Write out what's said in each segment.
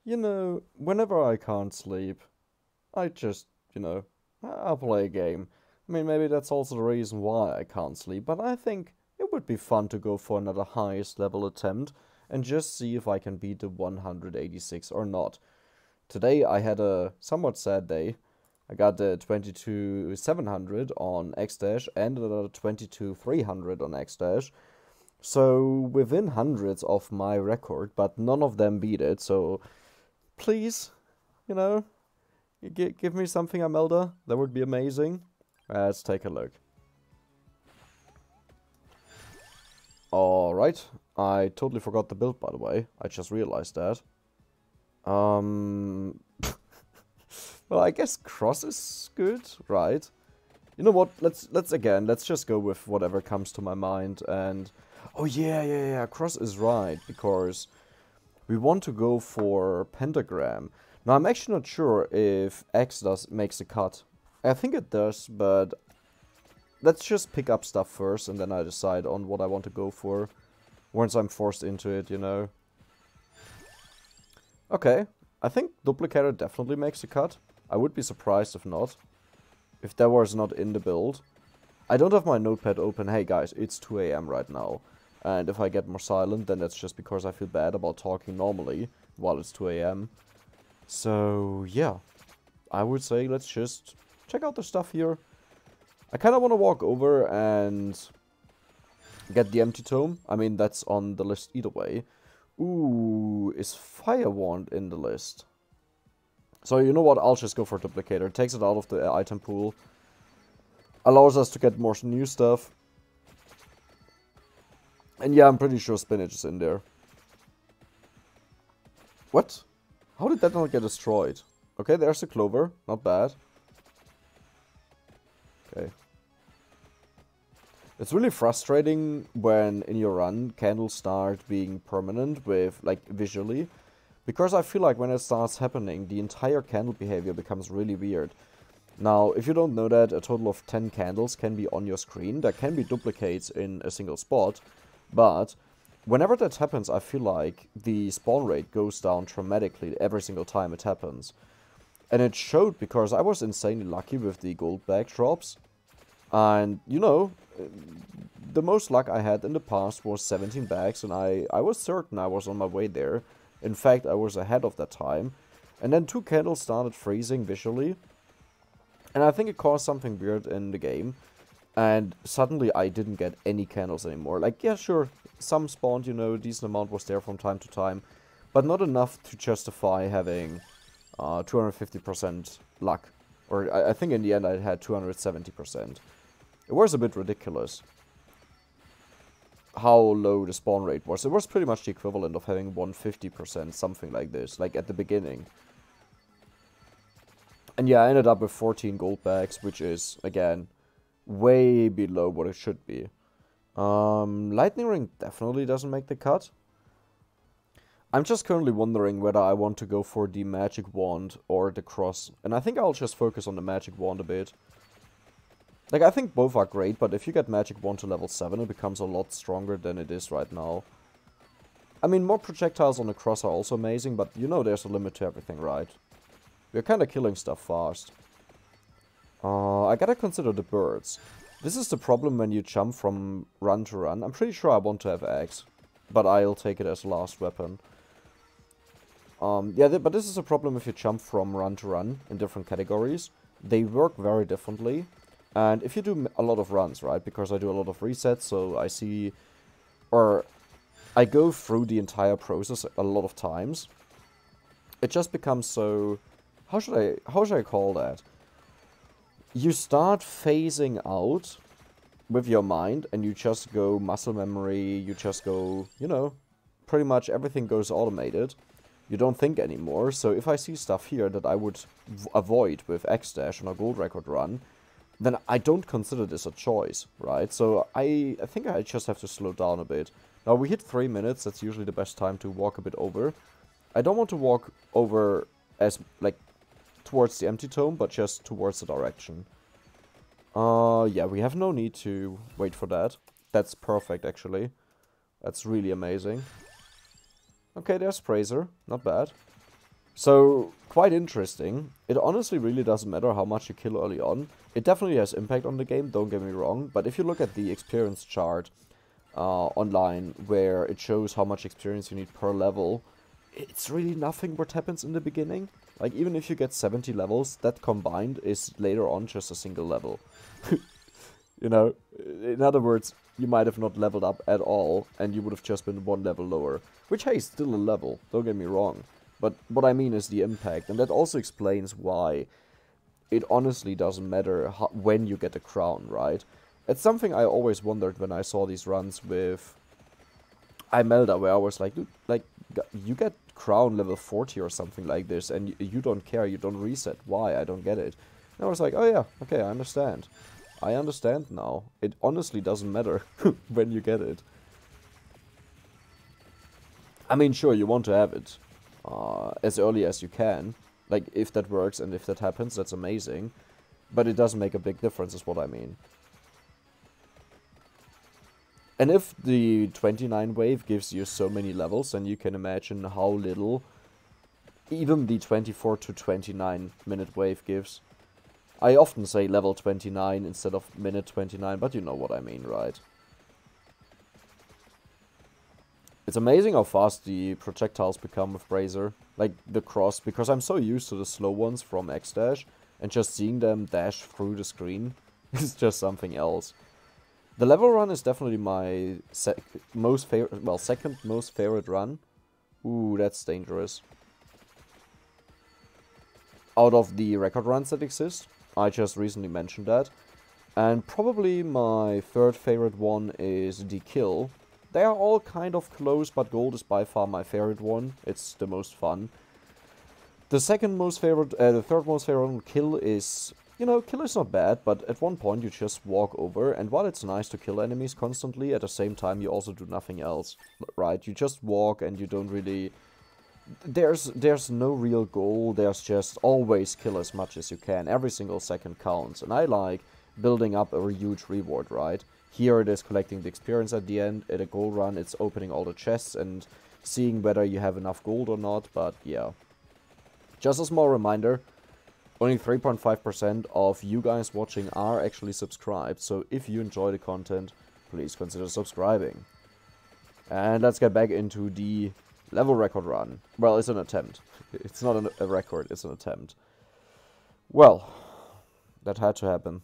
You know, whenever I can't sleep, I just, I'll play a game. I mean, maybe that's also the reason why I can't sleep, but I think it would be fun to go for another highest level attempt and just see if I can beat the 186 or not. Today I had a somewhat sad day. I got the 22,700 on X Dash and another 22,300 on X Dash. So within hundreds of my record, but none of them beat it. So please, you know, give me something, Amelda. That would be amazing. Let's take a look. Alright. I totally forgot the build, by the way. I just realized that. Well, I guess cross is good, right? You know what? Let's just go with whatever comes to my mind. And oh yeah, cross is right because we want to go for pentagram. Now I'm actually not sure if X makes a cut. I think it does, but let's just pick up stuff first and then I decide on what I want to go for once I'm forced into it, you know. Okay, I think duplicator definitely makes a cut. I would be surprised if not. If that was not in the build. I don't have my notepad open. Hey guys, it's 2 AM right now. And if I get more silent, then that's just because I feel bad about talking normally while it's 2 AM. So, yeah. I would say let's just check out the stuff here. I kind of want to walk over and get the empty tome. I mean, that's on the list either way. Ooh, is Fire Wand in the list? So, you know what? I'll just go for Duplicator. It takes it out of the item pool. Allows us to get more new stuff. And yeah, I'm pretty sure Spinach is in there. What? How did that not get destroyed? Okay, there's the Clover. Not bad. Okay. It's really frustrating when in your run candles start being permanent with, like, visually. Because I feel like when it starts happening, the entire candle behavior becomes really weird. Now, if you don't know that, a total of 10 candles can be on your screen. There can be duplicates in a single spot. But whenever that happens, I feel like the spawn rate goes down dramatically every single time it happens. And it showed because I was insanely lucky with the gold bag drops. And, you know, the most luck I had in the past was 17 bags. And I was certain I was on my way there. In fact, I was ahead of that time. And then 2 candles started freezing visually. And I think it caused something weird in the game. And suddenly I didn't get any candles anymore. Like, yeah, sure, some spawned, you know, a decent amount was there from time to time. But not enough to justify having 250% luck. Or I think in the end I had 270%. It was a bit ridiculous how low the spawn rate was. It was pretty much the equivalent of having 150%, something like this, like at the beginning. And yeah, I ended up with 14 gold bags, which is, again, way below what it should be. Lightning Ring definitely doesn't make the cut. I'm just currently wondering whether I want to go for the Magic Wand or the Cross. And I think I'll just focus on the Magic Wand a bit. Like, I think both are great, but if you get Magic Wand to level 7, it becomes a lot stronger than it is right now. I mean, more projectiles on the Cross are also amazing, but you know there's a limit to everything, right? We're kind of killing stuff fast. I gotta consider the birds. This is the problem when you jump from run to run. I'm pretty sure I want to have eggs, but I'll take it as last weapon. Yeah, but this is a problem if you jump from run to run in different categories. They work very differently. And if you do a lot of runs, right, because I do a lot of resets, so I see, or I go through the entire process a lot of times, it just becomes so, how should I call that? You start phasing out with your mind, and you just go muscle memory, you just go, you know, pretty much everything goes automated. You don't think anymore, so if I see stuff here that I would avoid with X-Dash on a gold record run, then I don't consider this a choice, right? So I think I just have to slow down a bit. Now we hit 3 minutes, that's usually the best time to walk a bit over. I don't want to walk over as, like, towards the empty tome, but just towards the direction. Yeah, we have no need to wait for that. That's perfect, actually. That's really amazing. Okay, there's Praiser. Not bad. So, quite interesting. It honestly really doesn't matter how much you kill early on. It definitely has impact on the game, don't get me wrong. But if you look at the experience chart online, where it shows how much experience you need per level, it's really nothing what happens in the beginning. Like, even if you get 70 levels, that combined is later on just a single level. You know, in other words, you might have not leveled up at all, and you would have just been one level lower. Which, hey, still a level, don't get me wrong. But what I mean is the impact, and that also explains why it honestly doesn't matter when you get a crown, right? It's something I always wondered when I saw these runs with Imelda, where I was like, dude, like, you get crown level 40 or something like this, and you don't care, you don't reset. Why? I don't get it. And I was like, oh yeah, okay, I understand. I understand now. It honestly doesn't matter when you get it. I mean, sure, you want to have it as early as you can. Like, if that works and if that happens, that's amazing. But it doesn't make a big difference, is what I mean. And if the 29 wave gives you so many levels, then you can imagine how little even the 24 to 29 minute wave gives. I often say level 29 instead of minute 29, but you know what I mean, right? It's amazing how fast the projectiles become with Brazier. Like, the cross, because I'm so used to the slow ones from X-Dash, and just seeing them dash through the screen is just something else. The level run is definitely my second most favorite run. Ooh, that's dangerous. Out of the record runs that exist, I just recently mentioned that. And probably my third favorite one is the kill. They are all kind of close, but gold is by far my favorite one. It's the most fun. The third most favorite one, kill is, you know, kill is not bad, but at one point you just walk over, and while it's nice to kill enemies constantly, at the same time you also do nothing else, right? You just walk and you don't really... There's no real goal, there's just always kill as much as you can. Every single second counts, and I like building up a huge reward, right? Here it is collecting the experience at the end. At a gold run, it's opening all the chests and seeing whether you have enough gold or not, but yeah. Just a small reminder, only 3.5% of you guys watching are actually subscribed, so if you enjoy the content, please consider subscribing. And let's get back into the level record run. Well, it's an attempt. It's not a record, it's an attempt. Well, that had to happen.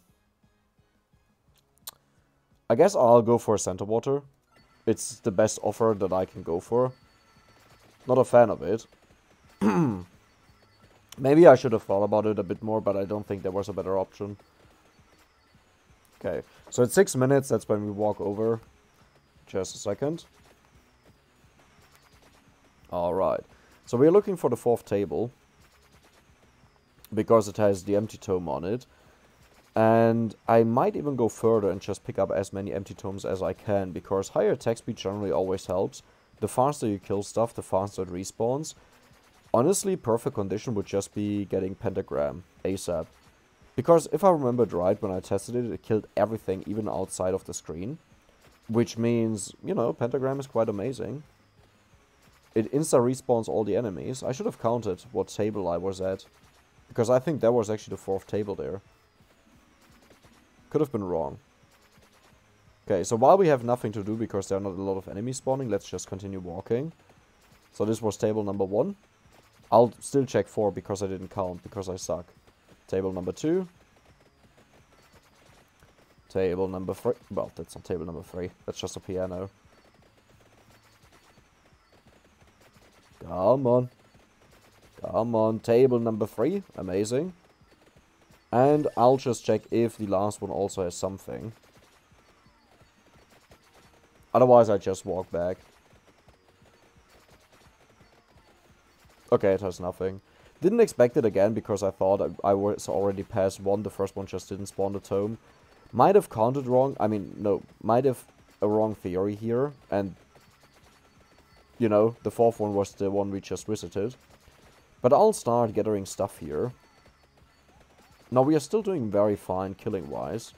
I guess I'll go for Center Water. It's the best offer that I can go for. Not a fan of it. Maybe I should have thought about it a bit more, but I don't think there was a better option. Okay, so at 6 minutes, that's when we walk over. Just a second. Alright, so we're looking for the 4th table. Because it has the empty tome on it. And I might even go further and just pick up as many empty tomes as I can, because higher attack speed generally always helps. The faster you kill stuff, the faster it respawns. Honestly, perfect condition would just be getting Pentagram ASAP. Because if I remembered right, when I tested it, it killed everything even outside of the screen. Which means, you know, Pentagram is quite amazing. It insta-respawns all the enemies. I should have counted what table I was at. Because I think that was actually the 4th table there. Could have been wrong. Okay, so while we have nothing to do because there are not a lot of enemies spawning, let's just continue walking. So this was table number 1. I'll still check 4 because I didn't count, because I suck. Table number 2. Table number 3. Well, that's not table number 3. That's just a piano. Come on. Come on. Table number 3. Amazing. And I'll just check if the last one also has something. Otherwise, I just walk back. Okay, it has nothing. Didn't expect it again because I thought I was already past 1. The first one just didn't spawn the tome. Might have counted wrong. I mean, no. Might have a wrong theory here. And, you know, the 4th one was the one we just visited. But I'll start gathering stuff here. Now, we are still doing very fine killing-wise.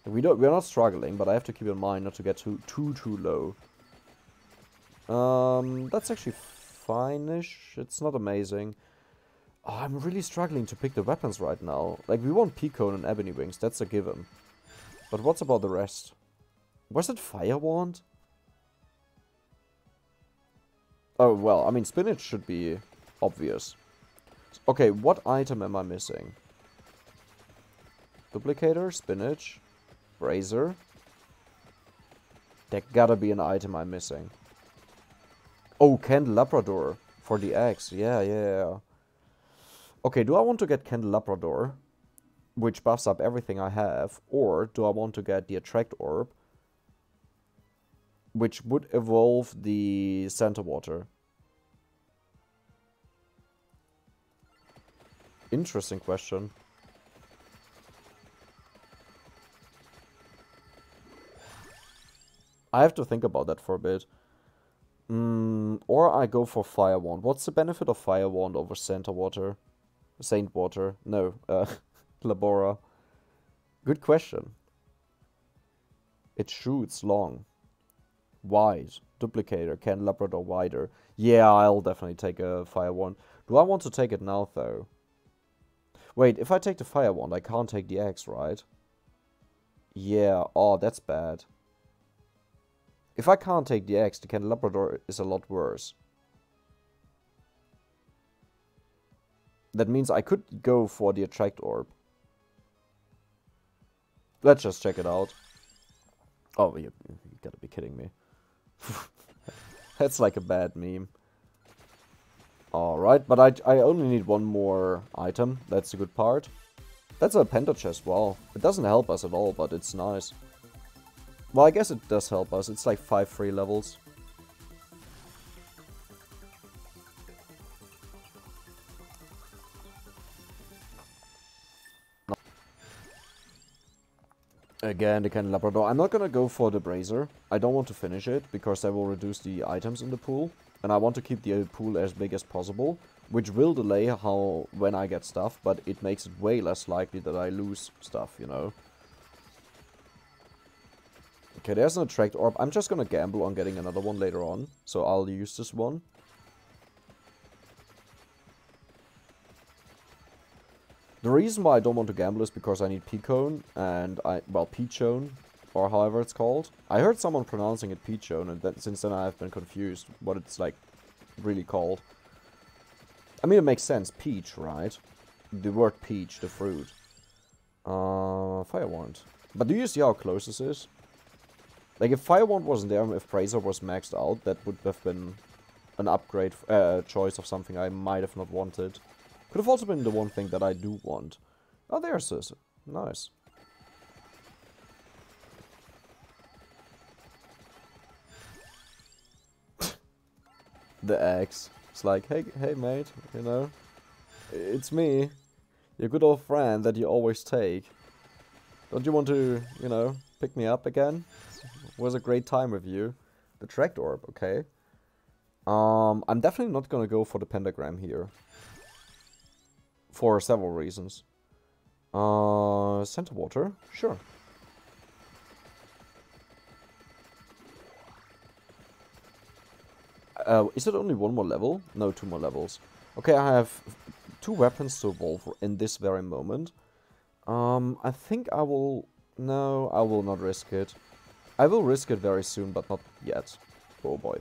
We're not struggling, but I have to keep in mind not to get too low. That's actually fine-ish. It's not amazing. Oh, I'm really struggling to pick the weapons right now. Like, we want P-Cone and Ebony Wings, that's a given. But what's about the rest? Was it Fire Wand? Oh, well, I mean, Spinach should be obvious. Okay, what item am I missing? Duplicator, Spinach, Razor. There gotta be an item I'm missing. Oh, Candelabrador for the axe. Yeah. Okay, do I want to get Candelabrador, which buffs up everything I have, or do I want to get the Attract Orb, which would evolve the Center Water? Interesting question. I have to think about that for a bit. Or I go for Fire Wand. What's the benefit of Fire Wand over Center Water? Saint Water? No, Labora. Good question. It shoots long. Wide. Duplicator. Candelabrador wider. Yeah, I'll definitely take a Fire Wand. Do I want to take it now, though? Wait, if I take the Fire Wand, I can't take the axe, right? Yeah, oh, that's bad. If I can't take the axe, the Candelabrador is a lot worse. That means I could go for the Attract Orb. Let's just check it out. Oh, you gotta be kidding me. That's like a bad meme. Alright, but I only need one more item. That's the good part. That's a Penta chest, wow. It doesn't help us at all, but it's nice. Well, I guess it does help us. It's like 5 free levels. Again, the Candelabrador. I'm not gonna go for the Brazier. I don't want to finish it, because that will reduce the items in the pool. And I want to keep the pool as big as possible, which will delay when I get stuff, but it makes it way less likely that I lose stuff, you know. Okay, there's an Attract Orb. I'm just gonna gamble on getting another one later on, so I'll use this one. The reason why I don't want to gamble is because I need P-Cone, and Peachone, or however it's called. I heard someone pronouncing it Peachone, and since then I've been confused what it's like really called. I mean, it makes sense, peach, right? The word peach, the fruit. Fire Wand. But do you see how close this is? Like, if Fire Wand wasn't there, if Brazier was maxed out, that would have been an upgrade choice of something I might have not wanted. Could have also been the one thing that I do want. Oh, there's this. Nice. The axe. It's like, hey mate, you know, it's me, your good old friend that you always take. Don't you want to, you know, pick me up again? It was a great time with you. The Attract Orb, okay. I'm definitely not gonna go for the pentagram here. For several reasons. Center Water, sure. Is it only one more level? No, 2 more levels. Okay, I have 2 weapons to evolve in this very moment. I think I will... No, I will not risk it. I will risk it very soon, but not yet. Oh boy.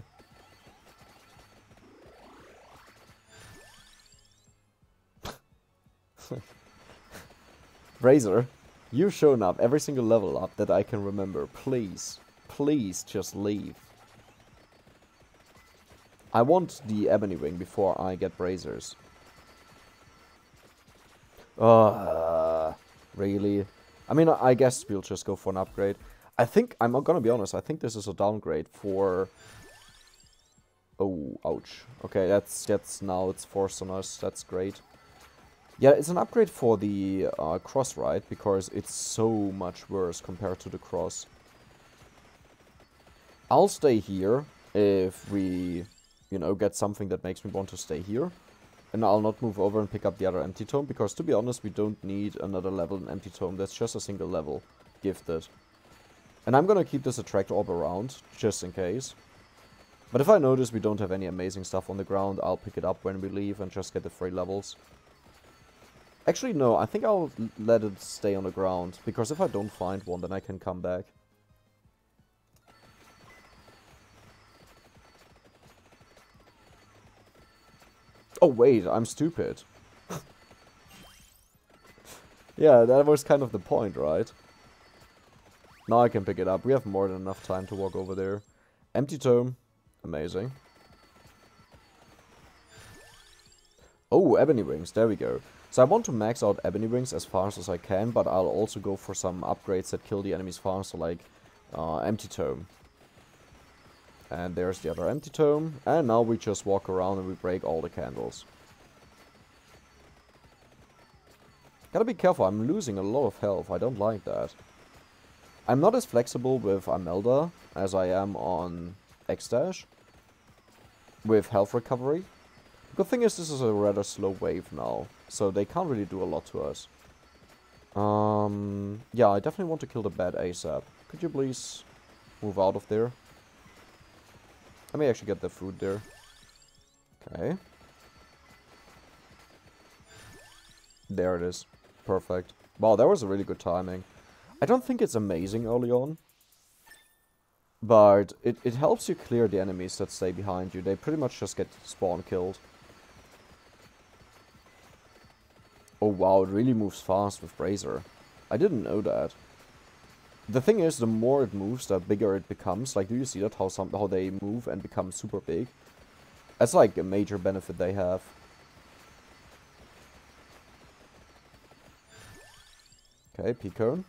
Razor, you've shown up every single level up that I can remember. Please, please just leave. I want the Ebony Wing before I get Braziers. Really? I mean, I guess we'll just go for an upgrade. I think, I'm gonna be honest, I think this is a downgrade for... Oh, ouch. Okay, that's now it's forced on us. That's great. Yeah, it's an upgrade for the cross ride, because it's so much worse compared to the cross. I'll stay here if we, you know, get something that makes me want to stay here. And I'll not move over and pick up the other empty tome, because to be honest, we don't need another level in empty tome. That's just a single level gifted. And I'm gonna keep this Attract Orb around, just in case. But if I notice we don't have any amazing stuff on the ground, I'll pick it up when we leave and just get the free levels. Actually, no, I think I'll let it stay on the ground. Because if I don't find one, then I can come back. Oh, wait, I'm stupid. Yeah, that was kind of the point, right? Now I can pick it up. We have more than enough time to walk over there. Empty tome. Amazing. Oh, ebony wings. There we go. So I want to max out ebony wings as fast as I can, but I'll also go for some upgrades that kill the enemies faster, like empty tome. And there's the other empty tome. And now we just walk around and we break all the candles. Gotta be careful, I'm losing a lot of health. I don't like that. I'm not as flexible with Imelda as I am on X-Dash with health recovery. The good thing is this is a rather slow wave now, so they can't really do a lot to us. Yeah, I definitely want to kill the bat ASAP. Could you please move out of there? Let me actually get the food there. Okay. There it is. Perfect. Wow, that was a really good timing. I don't think it's amazing early on, but it helps you clear the enemies that stay behind you. They pretty much just get spawn killed. Oh wow, it really moves fast with Brazier. I didn't know that. The thing is, the more it moves, the bigger it becomes. Like, do you see that? How they move and become super big? That's like a major benefit they have. Okay, P-Cone.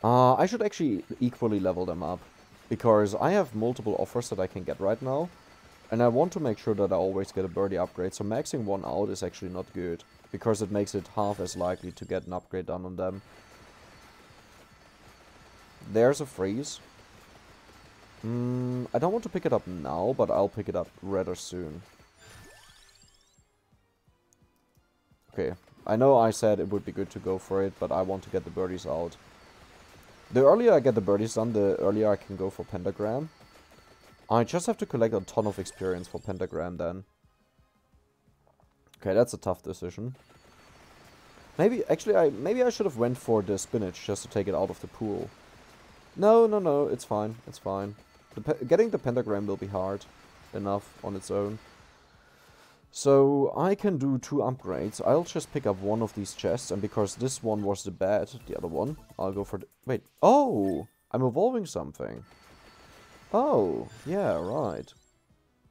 I should actually equally level them up, because I have multiple offers that I can get right now, and I want to make sure that I always get a birdie upgrade, so maxing one out is actually not good, because it makes it half as likely to get an upgrade done on them. There's a freeze. I don't want to pick it up now, but I'll pick it up rather soon. Okay, I know I said it would be good to go for it, but I want to get the birdies out. The earlier I get the birdies done, the earlier I can go for Pentagram. I just have to collect a ton of experience for Pentagram then. Okay, that's a tough decision. Maybe I should have went for the spinach just to take it out of the pool. No, it's fine, it's fine. Getting the Pentagram will be hard enough on its own. So, I can do 2 upgrades. I'll just pick up one of these chests, and because this one was the bad, the other one, I'll go for the... Wait, oh! I'm evolving something. Oh, yeah, right.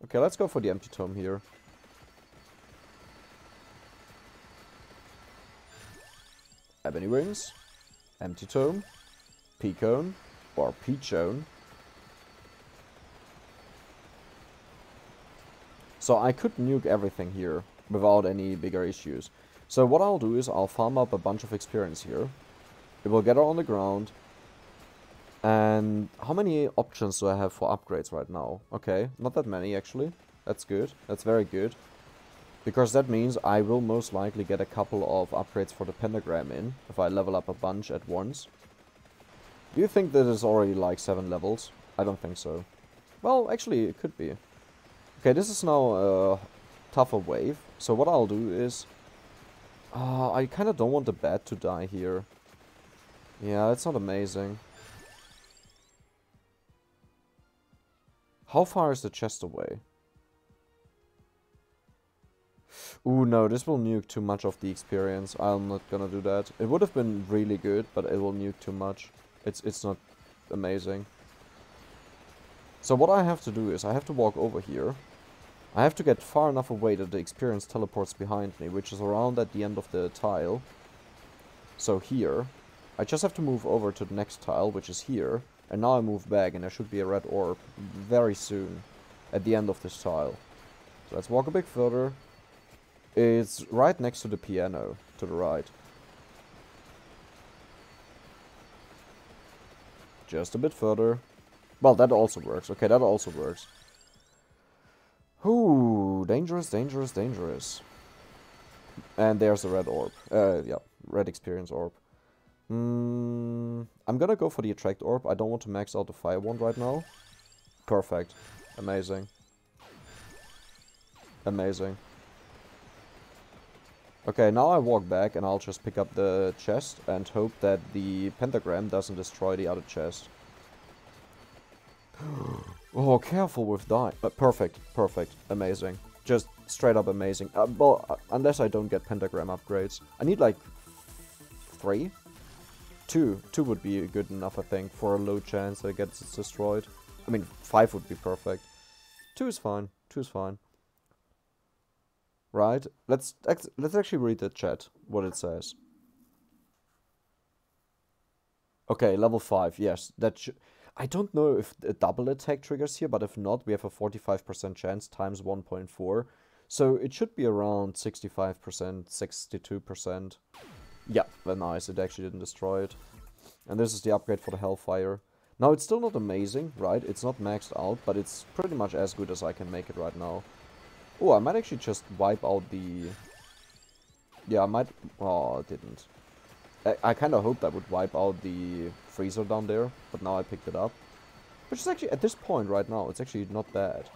Okay, let's go for the empty tome here. Ebony wings, empty tome, P-Cone, or Peachone. So I could nuke everything here without any bigger issues. So what I'll do is I'll farm up a bunch of experience here. It will get her on the ground. And how many options do I have for upgrades right now? Okay, not that many actually. That's good. That's very good. Because that means I will most likely get a couple of upgrades for the Pentagram in, if I level up a bunch at once. Do you think that is already like 7 levels? I don't think so. Well, actually it could be. Okay, this is now a tougher wave. So what I'll do is... I kind of don't want the bat to die here. Yeah, it's not amazing. How far is the chest away? Ooh, no, this will nuke too much of the experience. I'm not gonna do that. It would have been really good, but it will nuke too much. It's not amazing. So what I have to do is I have to walk over here. I have to get far enough away that the experience teleports behind me, which is around at the end of the tile. So here, I just have to move over to the next tile, which is here. And now I move back and there should be a red orb very soon at the end of this tile. So let's walk a bit further. It's right next to the piano, to the right. Just a bit further. Well, that also works. Okay, that also works. Ooh, dangerous, dangerous, dangerous. And there's the red orb. Yeah, red experience orb. I'm gonna go for the attract orb. I don't want to max out the fire wand right now. Perfect. Amazing. Amazing. Okay, now I walk back and I'll just pick up the chest and hope that the pentagram doesn't destroy the other chest. Oh, careful with that. Perfect, perfect, amazing. Just straight up amazing. Well, unless I don't get pentagram upgrades. I need like 3? 2. 2 would be good enough, I think, for a low chance that it gets destroyed. I mean, 5 would be perfect. 2 is fine. 2 is fine. Right? Let's actually read the chat, what it says. Okay, level 5, yes. That should... I don't know if a double attack triggers here, but if not, we have a 45% chance times 1.4. So it should be around 65%, 62%. Yeah, very nice. It actually didn't destroy it. And this is the upgrade for the Hellfire. Now, it's still not amazing, right? It's not maxed out, but it's pretty much as good as I can make it right now. Oh, I might actually just wipe out the... Yeah, I might... Oh, it didn't. I kind of hoped I would wipe out the freezer down there, but now I picked it up. Which is actually, at this point right now, it's actually not bad.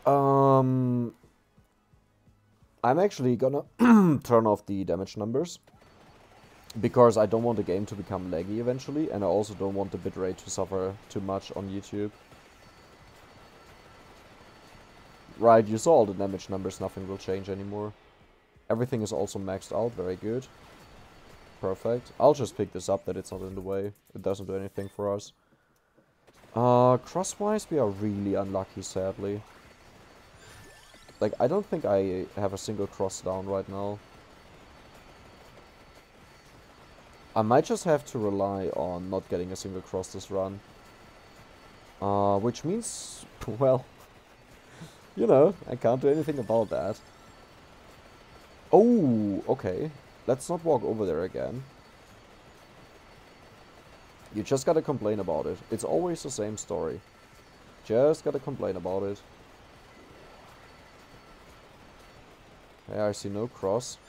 I'm actually gonna turn off the damage numbers. Because I don't want the game to become laggy eventually, and I also don't want the bitrate to suffer too much on YouTube. Right, you saw all the damage numbers, nothing will change anymore. Everything is also maxed out, very good. Perfect. I'll just pick this up that it's not in the way. It doesn't do anything for us. Crosswise we are really unlucky, sadly. Like, I don't think I have a single cross down right now. I might just have to rely on not getting a single cross this run. Which means, well, you know, I can't do anything about that. Oh, okay. Let's not walk over there again. You just gotta complain about it. It's always the same story. Just gotta complain about it. Okay, I see no cross.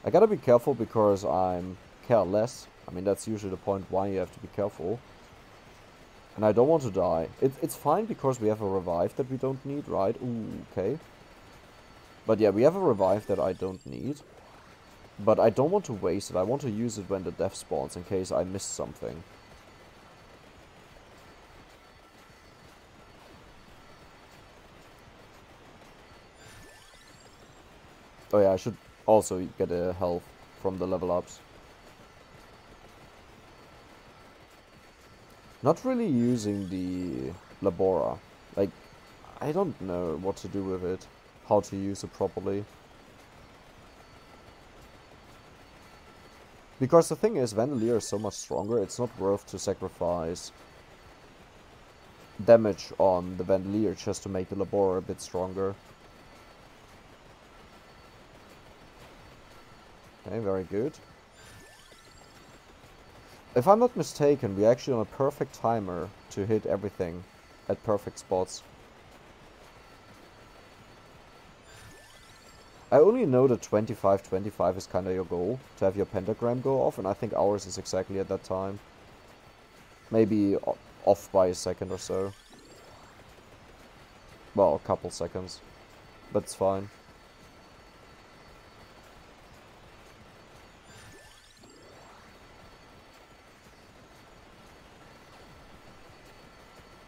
I gotta be careful because I'm careless. I mean, that's usually the point why you have to be careful. And I don't want to die. It's fine because we have a revive that we don't need, right? Ooh, okay. But yeah, we have a revive that I don't need. But I don't want to waste it. I want to use it when the death spawns in case I miss something. Oh yeah, I should also get a health from the level ups. Not really using the Borra. Like, I don't know what to do with it. How to use it properly. Because the thing is, Vandalier is so much stronger, it's not worth to sacrifice damage on the Vandalier just to make the Borra a bit stronger. Okay, very good. If I'm not mistaken, we're actually on a perfect timer to hit everything at perfect spots. I only know that 25-25 is kind of your goal, to have your pentagram go off, and I think ours is exactly at that time. Maybe off by a second or so. Well, a couple seconds. But it's fine.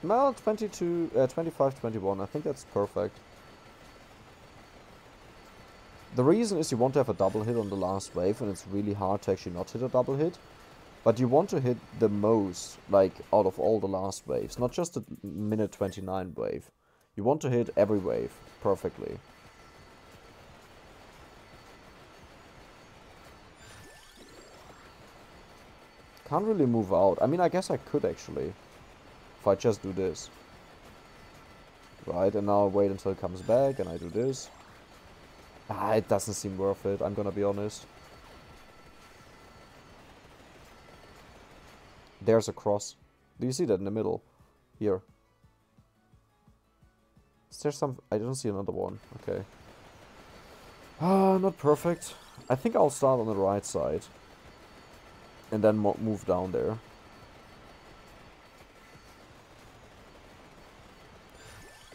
Well, 25-21, I think that's perfect. The reason is you want to have a double hit on the last wave, and it's really hard to actually not hit a double hit. But you want to hit the most, like, out of all the last waves, not just the minute 29 wave. You want to hit every wave perfectly. Can't really move out. I mean, I guess I could actually. If I just do this. Right, and now I wait until it comes back, and I do this. Ah, it doesn't seem worth it, I'm gonna be honest. There's a cross. Do you see that in the middle? Here. Is there some... I don't see another one. Okay. Ah, not perfect. I think I'll start on the right side. And then move down there.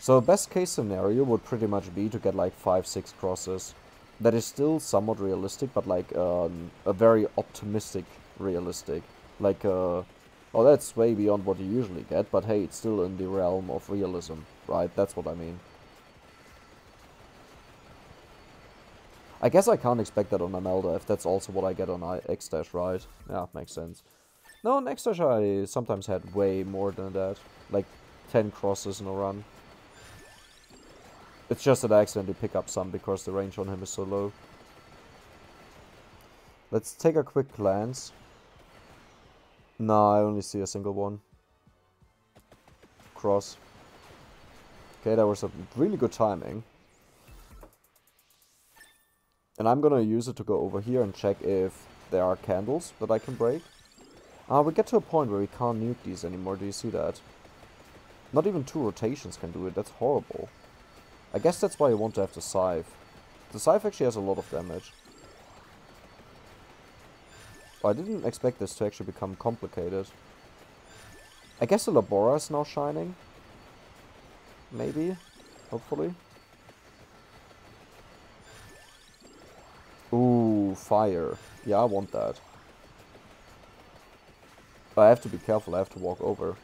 So best case scenario would pretty much be to get like 5-6 crosses. That is still somewhat realistic, but like a very optimistic realistic. Like oh, that's way beyond what you usually get, but hey, it's still in the realm of realism, right? That's what I mean. I guess I can't expect that on Amelda, if that's also what I get on X-Dash, right? Yeah, makes sense. No, on X-Dash I sometimes had way more than that. Like 10 crosses in a run. It's just that I accidentally pick up some because the range on him is so low. Let's take a quick glance. Nah, I only see a single one. Cross. Okay, that was a really good timing. And I'm gonna use it to go over here and check if there are candles that I can break. We get to a point where we can't nuke these anymore, do you see that? Not even 2 rotations can do it, that's horrible. I guess that's why you want to have the Scythe. The Scythe actually has a lot of damage. I didn't expect this to actually become complicated. I guess the Labora is now shining. Maybe. Hopefully. Ooh, fire. Yeah, I want that. I have to be careful, I have to walk over.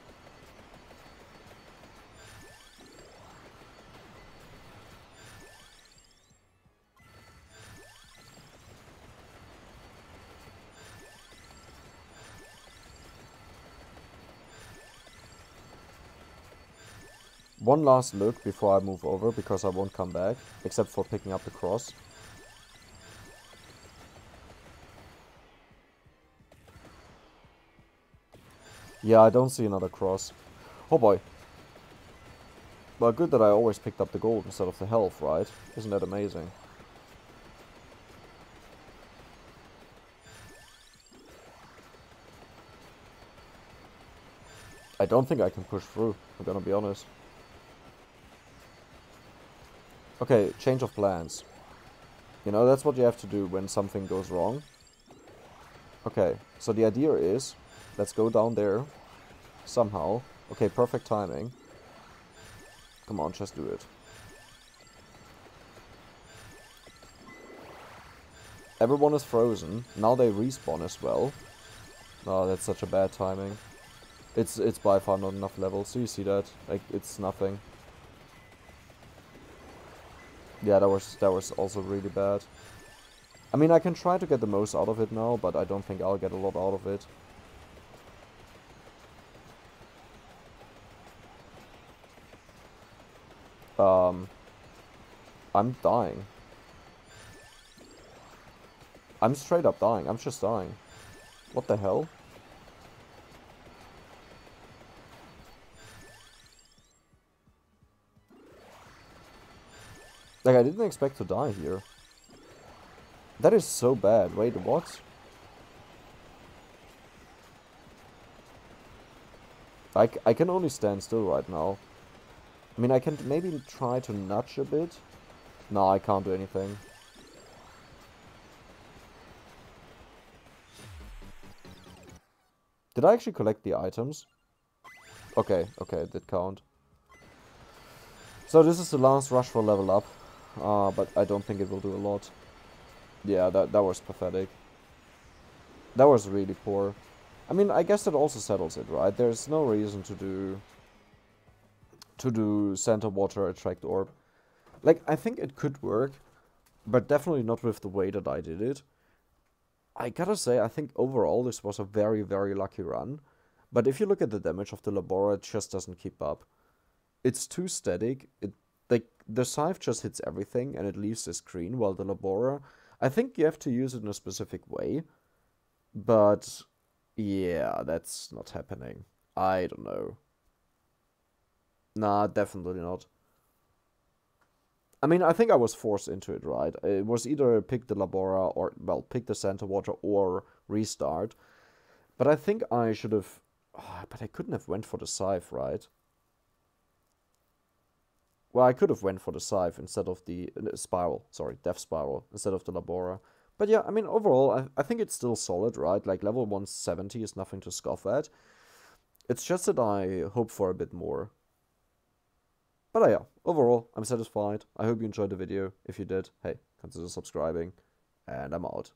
One last look before I move over, because I won't come back, except for picking up the cross. Yeah, I don't see another cross. Oh boy. Well, good that I always picked up the gold instead of the health, right? Isn't that amazing? I don't think I can push through, I'm gonna be honest. Okay, change of plans. You know, that's what you have to do when something goes wrong. Okay, so the idea is, let's go down there. Somehow. Okay, perfect timing. Come on, just do it. Everyone is frozen. Now they respawn as well. Oh, that's such a bad timing. It's by far not enough levels. So you see that? Like, it's nothing. Yeah, that was also really bad. I mean, I can try to get the most out of it now, but I don't think I'll get a lot out of it. I'm dying. I'm straight up dying. I'm just dying. What the hell? Like, I didn't expect to die here. That is so bad. Wait, what? I can only stand still right now. I mean, I can maybe try to nudge a bit. No, I can't do anything. Did I actually collect the items? Okay, okay, it did count. So this is the last rush for level up. But I don't think it will do a lot. Yeah, that was pathetic. That was really poor. I mean, I guess that also settles it, right? There's no reason to do center water attract orb. Like, I think it could work, but definitely not with the way that I did it. I gotta say, I think overall this was a very, very lucky run. But if you look at the damage of the Labora, it just doesn't keep up. It's too static. Like, the Scythe just hits everything and it leaves the screen, while the Labora, I think you have to use it in a specific way. But, yeah, that's not happening. I don't know. Nah, definitely not. I mean, I think I was forced into it, right? It was either pick the Labora or, well, pick the Center Water or restart. But I think I should have... Oh, but I couldn't have went for the Scythe, right? Well, I could have went for the Scythe instead of the Spiral. Sorry, Death Spiral instead of the Labora. But yeah, I mean, overall, I think it's still solid, right? Like, level 170 is nothing to scoff at. It's just that I hope for a bit more. But yeah, overall, I'm satisfied. I hope you enjoyed the video. If you did, hey, consider subscribing. And I'm out.